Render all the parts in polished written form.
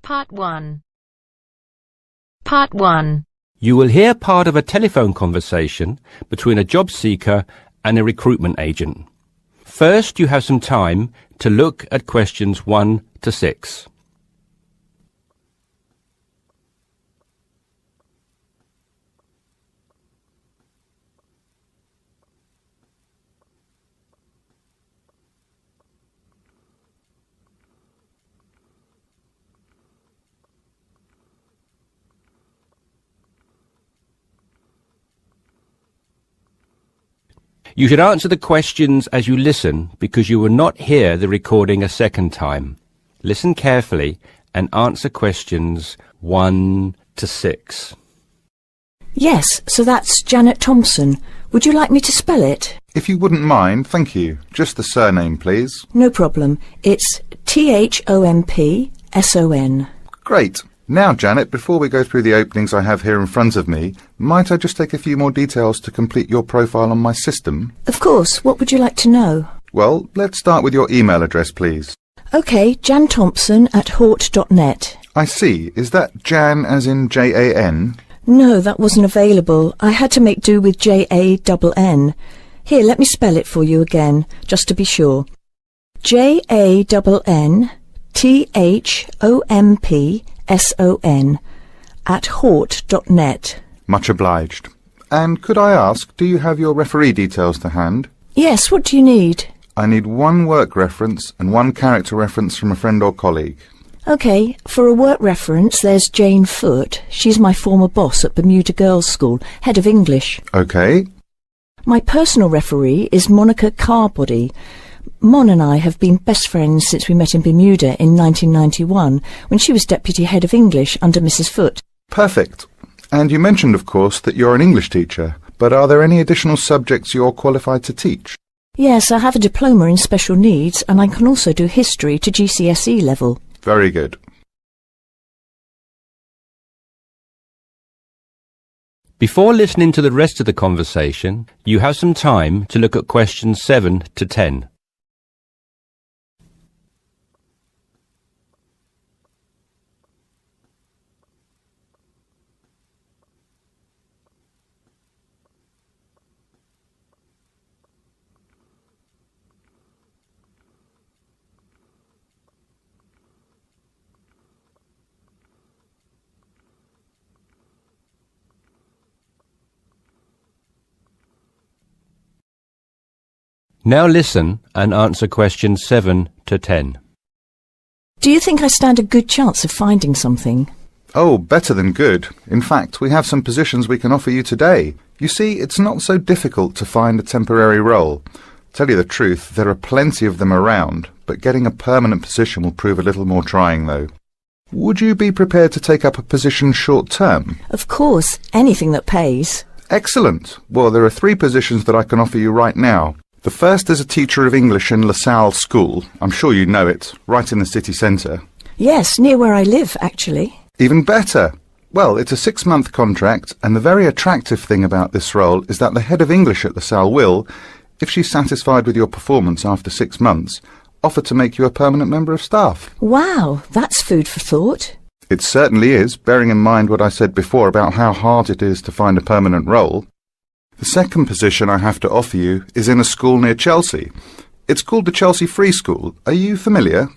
Part 1. Part 1. You will hear part of a telephone conversation between a job seeker and a recruitment agent. First, you have some time to look at questions 1 to 6. You should answer the questions as you listen because you will not hear the recording a second time. Listen carefully and answer questions 1 to 6. Yes, so that's Janet Thompson. Would you like me to spell it? If you wouldn't mind, thank you. Just the surname, please. No problem. It's Thompson. Great. Now, Janet, before we go through the openings I have here in front of me, might I just take a few more details to complete your profile on my system? Of course. What would you like to know? Well, let's start with your email address, please. OK, janthompson@hort.net. I see. Is that Jan as in Jan? No, that wasn't available. I had to make do with Jann. Here, let me spell it for you again, just to be sure. JANNTHOMPSON@hort.net. Much obliged. And could I ask, do you have your referee details to hand? Yes, what do you need? I need one work reference and one character reference from a friend or colleague. OK, for a work reference, there's Jane Foote. She's my former boss at Bermuda Girls' School, head of English. OK. My personal referee is Monica Carbody. Mon and I have been best friends since we met in Bermuda in 1991, when she was deputy head of English under Mrs. Foote. Perfect. And you mentioned, of course, that you're an English teacher, but are there any additional subjects you're qualified to teach? Yes, I have a diploma in special needs, and I can also do history to GCSE level. Very good. Before listening to the rest of the conversation, you have some time to look at questions 7 to 10. Now listen and answer questions 7 to 10. Do you think I stand a good chance of finding something? Oh, better than good. In fact, we have some positions we can offer you today. You see, it's not so difficult to find a temporary role. Tell you the truth, there are plenty of them around, but getting a permanent position will prove a little more trying, though. Would you be prepared to take up a position short-term? Of course, anything that pays. Excellent. Well, there are 3 positions that I can offer you right now. The first is a teacher of English in LaSalle School. I'm sure you know it, right in the city centre. Yes, near where I live, actually. Even better. Well, it's a 6-month contract, and the very attractive thing about this role is that the head of English at LaSalle will, if she's satisfied with your performance after 6 months, offer to make you a permanent member of staff. Wow, that's food for thought. It certainly is, bearing in mind what I said before about how hard it is to find a permanent role. The second position I have to offer you is in a school near Chelsea. It's called the Chelsea Free School. Are you familiar?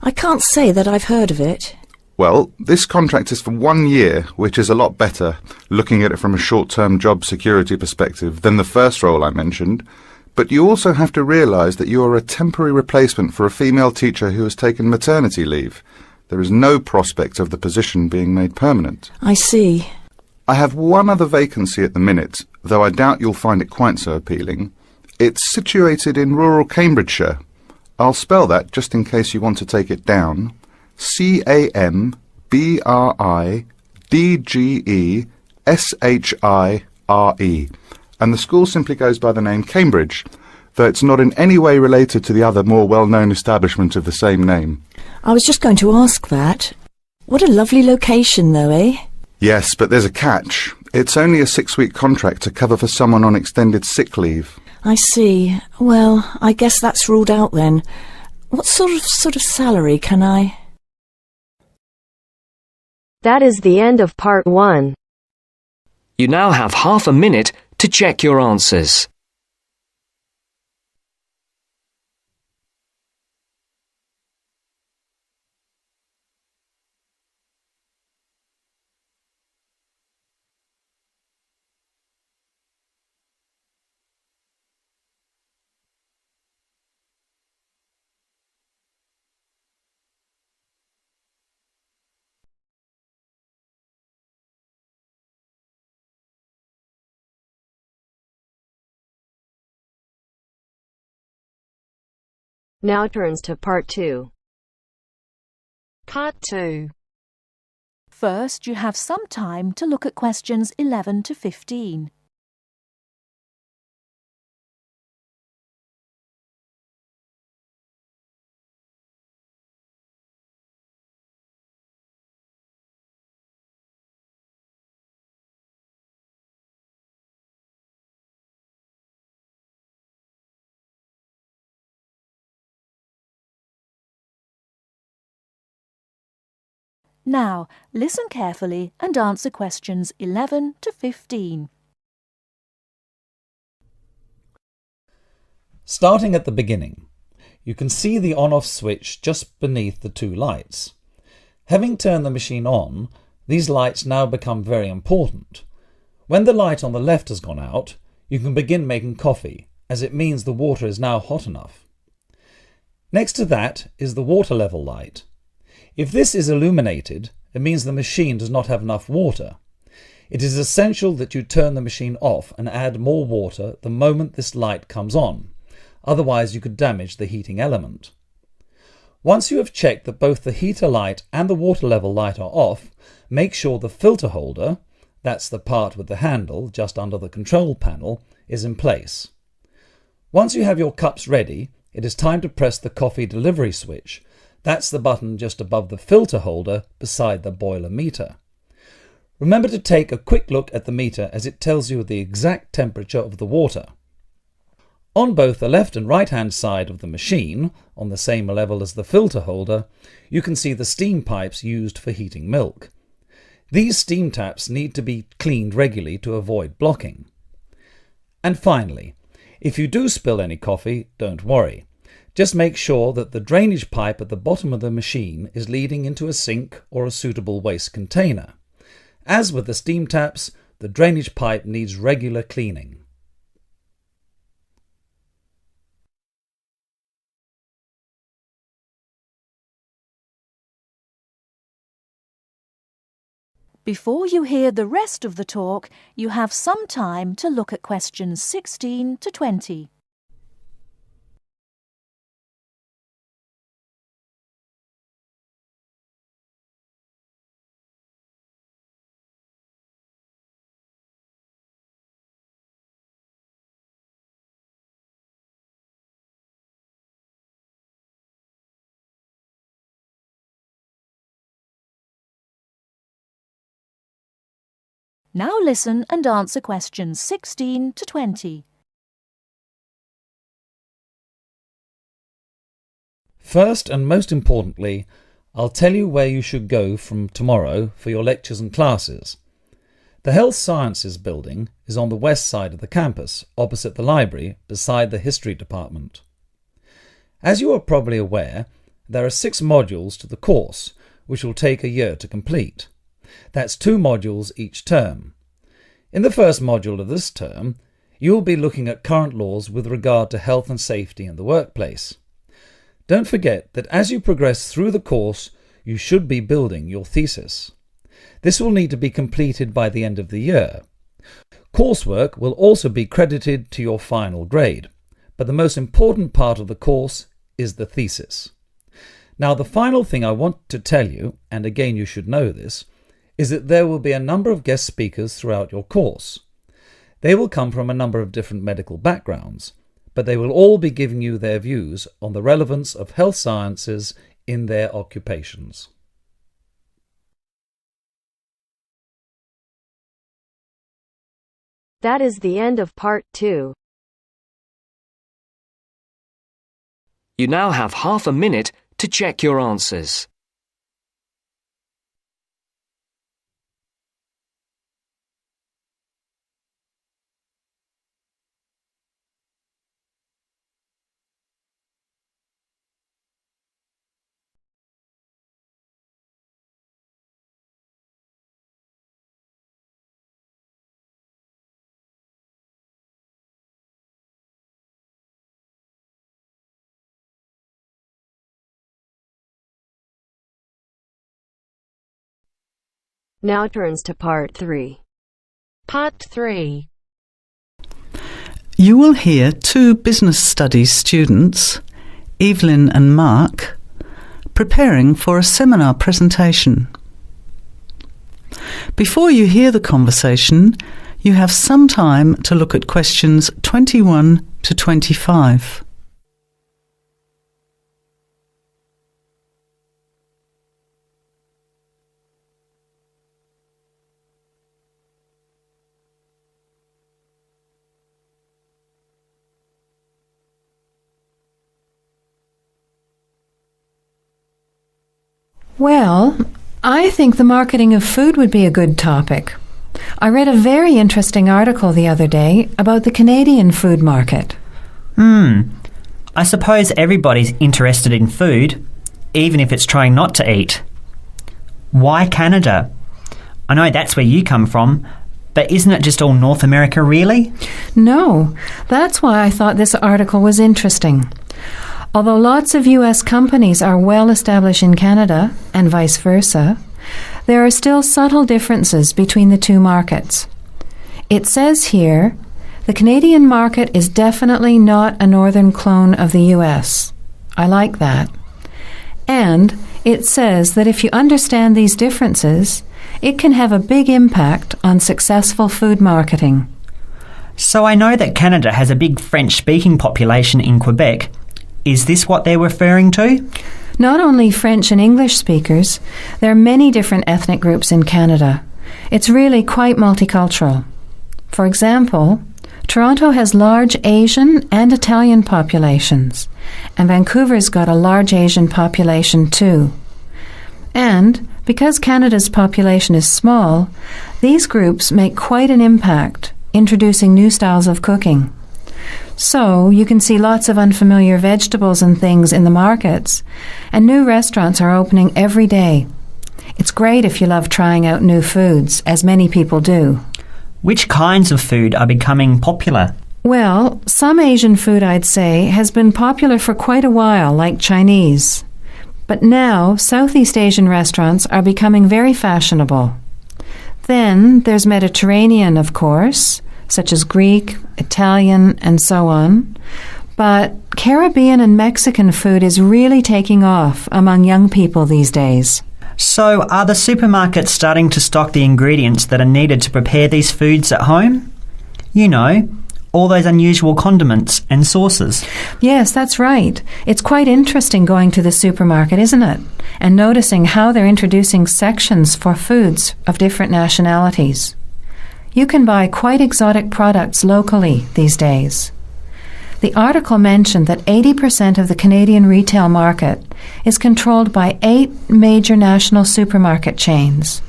I can't say that I've heard of it. Well, this contract is for 1 year, which is a lot better, looking at it from a short-term job security perspective, than the first role I mentioned. But you also have to realise that you are a temporary replacement for a female teacher who has taken maternity leave. There is no prospect of the position being made permanent. I see. I have one other vacancy at the minute, though I doubt you'll find it quite so appealing. It's situated in rural Cambridgeshire. I'll spell that just in case you want to take it down. CAMBRIDGESHIRE. And the school simply goes by the name Cambridge, though it's not in any way related to the other more well-known establishment of the same name. I was just going to ask that. What a lovely location, though, eh? Yes, but there's a catch. It's only a 6-week contract to cover for someone on extended sick leave. I see. Well, I guess that's ruled out then. What sort of salary can I... That is the end of part 1. You now have half a minute to check your answers. Now turns to part 2. Part 2. First, you have some time to look at questions 11 to 15. Now, listen carefully and answer questions 11 to 15. Starting at the beginning, you can see the on-off switch just beneath the two lights. Having turned the machine on, these lights now become very important. When the light on the left has gone out, you can begin making coffee, as it means the water is now hot enough. Next to that is the water level light. If this is illuminated, it means the machine does not have enough water. It is essential that you turn the machine off and add more water the moment this light comes on. Otherwise, you could damage the heating element. Once you have checked that both the heater light and the water level light are off, make sure the filter holder, that's the part with the handle just under the control panel, is in place. Once you have your cups ready, it is time to press the coffee delivery switch. That's the button just above the filter holder beside the boiler meter. Remember to take a quick look at the meter as it tells you the exact temperature of the water. On both the left and right hand side of the machine, on the same level as the filter holder, you can see the steam pipes used for heating milk. These steam taps need to be cleaned regularly to avoid blocking. And finally, if you do spill any coffee, don't worry. Just make sure that the drainage pipe at the bottom of the machine is leading into a sink or a suitable waste container. As with the steam taps, the drainage pipe needs regular cleaning. Before you hear the rest of the talk, you have some time to look at questions 16 to 20. Now listen and answer questions 16 to 20. First and most importantly, I'll tell you where you should go from tomorrow for your lectures and classes. The Health Sciences building is on the west side of the campus, opposite the library, beside the History department. As you are probably aware, there are 6 modules to the course, which will take a year to complete. That's 2 modules each term. In the first module of this term, you will be looking at current laws with regard to health and safety in the workplace. Don't forget that as you progress through the course, you should be building your thesis. This will need to be completed by the end of the year. Coursework will also be credited to your final grade, but the most important part of the course is the thesis. Now, the final thing I want to tell you, and again you should know this, is that there will be a number of guest speakers throughout your course. They will come from a number of different medical backgrounds, but they will all be giving you their views on the relevance of health sciences in their occupations. That is the end of part 2. You now have half a minute to check your answers. Now turns to Part 3. Part 3. You will hear two business studies students, Evelyn and Mark, preparing for a seminar presentation. Before you hear the conversation, you have some time to look at questions 21 to 25. Well, I think the marketing of food would be a good topic. I read a very interesting article the other day about the Canadian food market. I suppose everybody's interested in food, even if it's trying not to eat. Why Canada? I know that's where you come from, but isn't it just all North America, really? No, that's why I thought this article was interesting. Although lots of US companies are well established in Canada, and vice versa, there are still subtle differences between the two markets. It says here, the Canadian market is definitely not a northern clone of the US. I like that. And it says that if you understand these differences, it can have a big impact on successful food marketing. So I know that Canada has a big French-speaking population in Quebec. Is this what they're referring to? Not only French and English speakers, there are many different ethnic groups in Canada. It's really quite multicultural. For example, Toronto has large Asian and Italian populations, and Vancouver's got a large Asian population too. And because Canada's population is small, these groups make quite an impact, introducing new styles of cooking. So you can see lots of unfamiliar vegetables and things in the markets, and new restaurants are opening every day. It's great if you love trying out new foods, as many people do. Which kinds of food are becoming popular? Well, some Asian food, I'd say, has been popular for quite a while, like Chinese. But now, Southeast Asian restaurants are becoming very fashionable. Then there's Mediterranean, of course, such as Greek, Italian, and so on. But Caribbean and Mexican food is really taking off among young people these days. So are the supermarkets starting to stock the ingredients that are needed to prepare these foods at home? You know, all those unusual condiments and sauces. Yes, that's right. It's quite interesting going to the supermarket, isn't it? And noticing how they're introducing sections for foods of different nationalities. You can buy quite exotic products locally these days. The article mentioned that 80% of the Canadian retail market is controlled by 8 major national supermarket chains,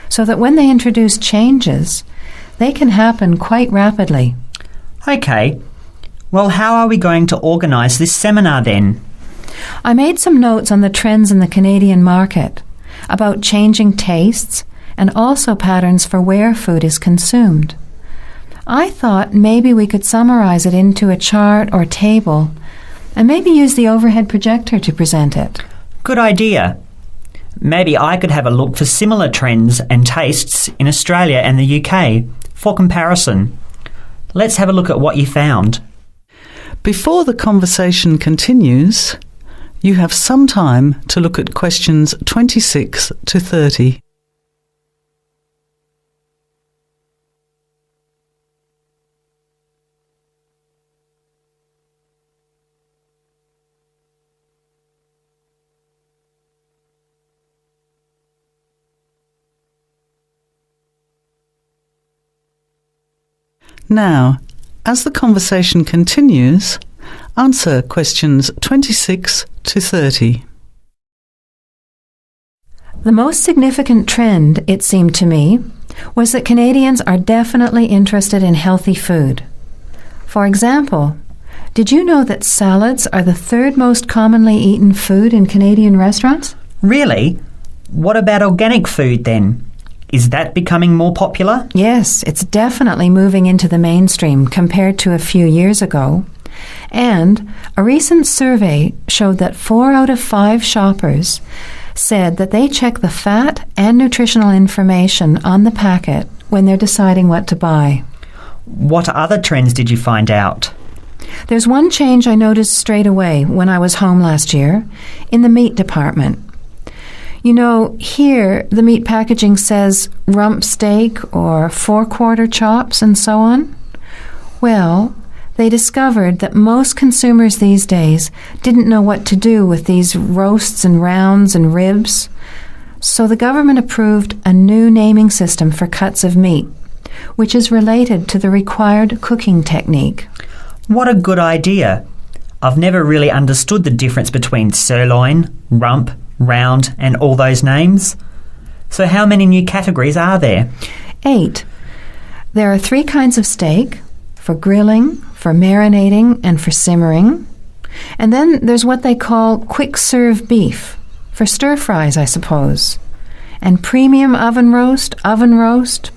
so that when they introduce changes, they can happen quite rapidly. Okay. Well, how are we going to organise this seminar then? I made some notes on the trends in the Canadian market, about changing tastes, and also patterns for where food is consumed. I thought maybe we could summarize it into a chart or table, and maybe use the overhead projector to present it. Good idea. Maybe I could have a look for similar trends and tastes in Australia and the UK for comparison. Let's have a look at what you found. Before the conversation continues, you have some time to look at questions 26 to 30. Now, as the conversation continues, answer questions 26 to 30. The most significant trend, it seemed to me, was that Canadians are definitely interested in healthy food. For example, did you know that salads are the 3rd most commonly eaten food in Canadian restaurants? Really? What about organic food then? Is that becoming more popular? Yes, it's definitely moving into the mainstream compared to a few years ago. And a recent survey showed that 4 out of 5 shoppers said that they check the fat and nutritional information on the packet when they're deciding what to buy. What other trends did you find out? There's one change I noticed straight away when I was home last year in the meat department. You know, here the meat packaging says rump steak or four-quarter chops and so on. Well, they discovered that most consumers these days didn't know what to do with these roasts and rounds and ribs. So the government approved a new naming system for cuts of meat, which is related to the required cooking technique. What a good idea. I've never really understood the difference between sirloin, rump, round and all those names. So how many new categories are there? 8. There are 3 kinds of steak, for grilling, for marinating and for simmering. And then there's what they call quick-serve beef, for stir-fries, I suppose. And premium oven roast,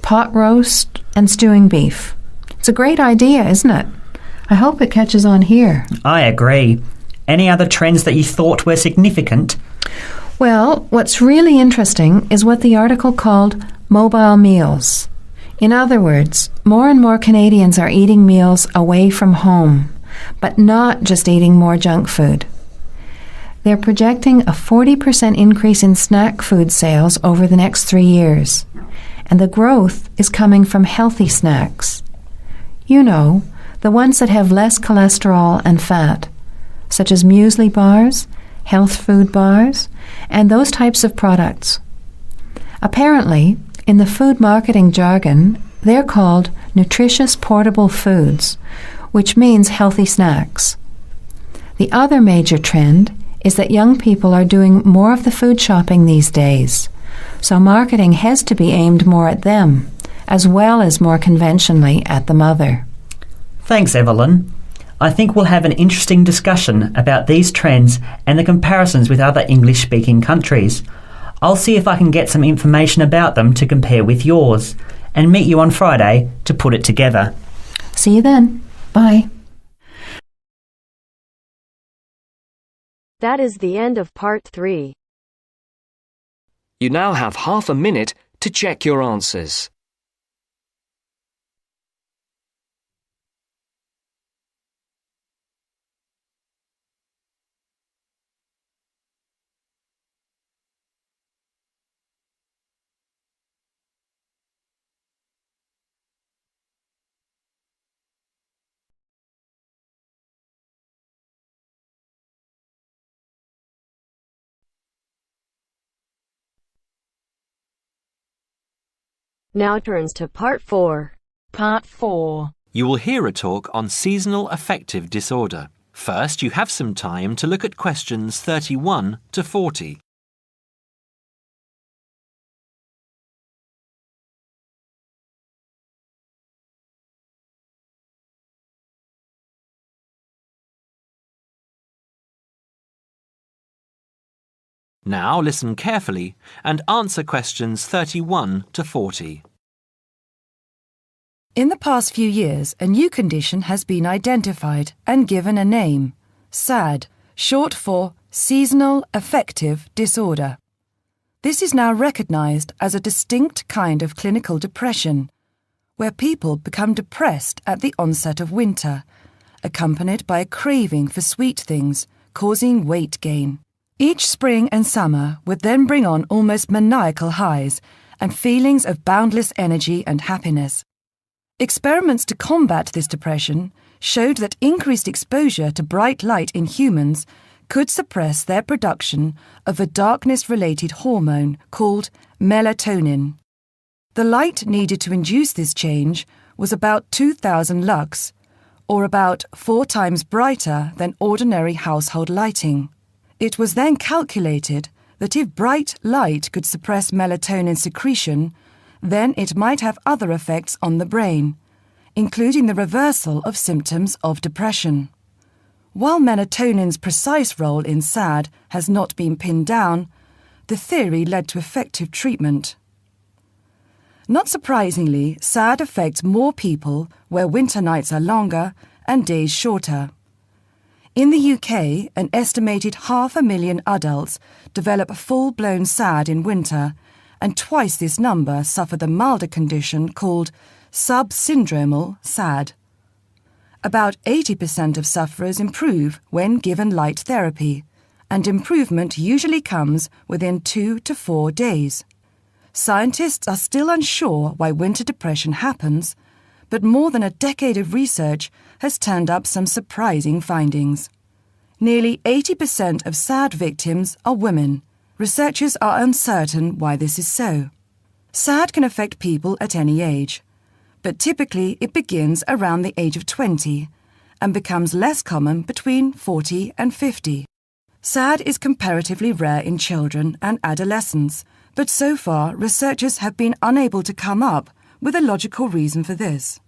pot roast and stewing beef. It's a great idea, isn't it? I hope it catches on here. I agree. Any other trends that you thought were significant? Well, what's really interesting is what the article called mobile meals. In other words, more and more Canadians are eating meals away from home, but not just eating more junk food. They're projecting a 40% increase in snack food sales over the next 3 years, and the growth is coming from healthy snacks. You know, the ones that have less cholesterol and fat, such as muesli bars, health food bars, and those types of products. Apparently, in the food marketing jargon, they're called nutritious portable foods, which means healthy snacks. The other major trend is that young people are doing more of the food shopping these days, so marketing has to be aimed more at them, as well as more conventionally at the mother. Thanks, Evelyn. I think we'll have an interesting discussion about these trends and the comparisons with other English-speaking countries. I'll see if I can get some information about them to compare with yours, and meet you on Friday to put it together. See you then. Bye. That is the end of part 3. You now have half a minute to check your answers. Now turns to part 4. Part 4. You will hear a talk on seasonal affective disorder. First, you have some time to look at questions 31 to 40. Now listen carefully and answer questions 31 to 40. In the past few years, a new condition has been identified and given a name, SAD, short for Seasonal Affective Disorder. This is now recognized as a distinct kind of clinical depression, where people become depressed at the onset of winter, accompanied by a craving for sweet things, causing weight gain. Each spring and summer would then bring on almost maniacal highs and feelings of boundless energy and happiness. Experiments to combat this depression showed that increased exposure to bright light in humans could suppress their production of a darkness-related hormone called melatonin. The light needed to induce this change was about 2,000 lux, or about 4 times brighter than ordinary household lighting. It was then calculated that if bright light could suppress melatonin secretion, then it might have other effects on the brain, including the reversal of symptoms of depression. While melatonin's precise role in SAD has not been pinned down, the theory led to effective treatment. Not surprisingly, SAD affects more people where winter nights are longer and days shorter. In the UK, an estimated 500,000 adults develop full-blown SAD in winter, and twice this number suffer the milder condition called subsyndromal SAD. About 80% of sufferers improve when given light therapy, and improvement usually comes within 2 to 4 days. Scientists are still unsure why winter depression happens, but more than a decade of research has turned up some surprising findings. Nearly 80% of SAD victims are women. Researchers are uncertain why this is so. SAD can affect people at any age, but typically it begins around the age of 20 and becomes less common between 40 and 50. SAD is comparatively rare in children and adolescents, but so far researchers have been unable to come up with a logical reason for this.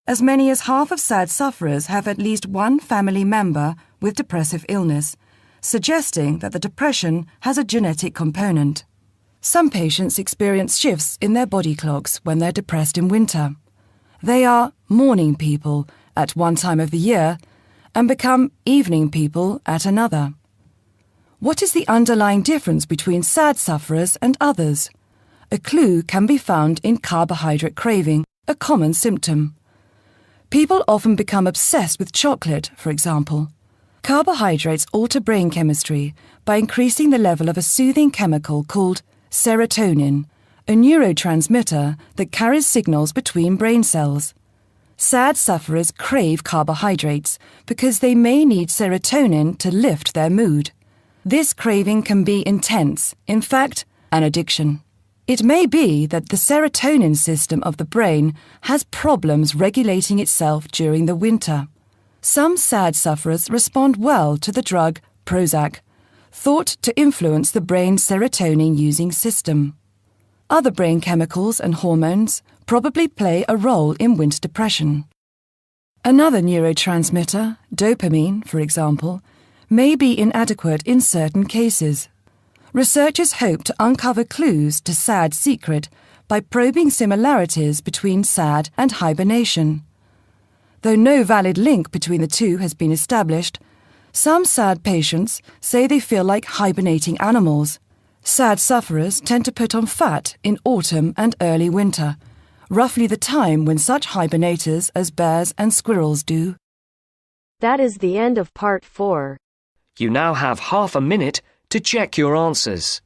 As many as half of SAD sufferers have at least one family member with depressive illness, suggesting that the depression has a genetic component. Some patients experience shifts in their body clocks when they're depressed in winter. They are morning people at one time of the year and become evening people at another. What is the underlying difference between SAD sufferers and others? A clue can be found in carbohydrate craving, a common symptom. People often become obsessed with chocolate, for example. Carbohydrates alter brain chemistry by increasing the level of a soothing chemical called serotonin, a neurotransmitter that carries signals between brain cells. SAD sufferers crave carbohydrates because they may need serotonin to lift their mood. This craving can be intense, in fact, an addiction. It may be that the serotonin system of the brain has problems regulating itself during the winter. Some SAD sufferers respond well to the drug Prozac, thought to influence the brain's serotonin-using system. Other brain chemicals and hormones probably play a role in winter depression. Another neurotransmitter, dopamine, for example, may be inadequate in certain cases. Researchers hope to uncover clues to SAD's secret by probing similarities between SAD and hibernation. Though no valid link between the two has been established, some SAD patients say they feel like hibernating animals. SAD sufferers tend to put on fat in autumn and early winter, roughly the time when such hibernators as bears and squirrels do. That is the end of part 4. You now have half a minute to check your answers.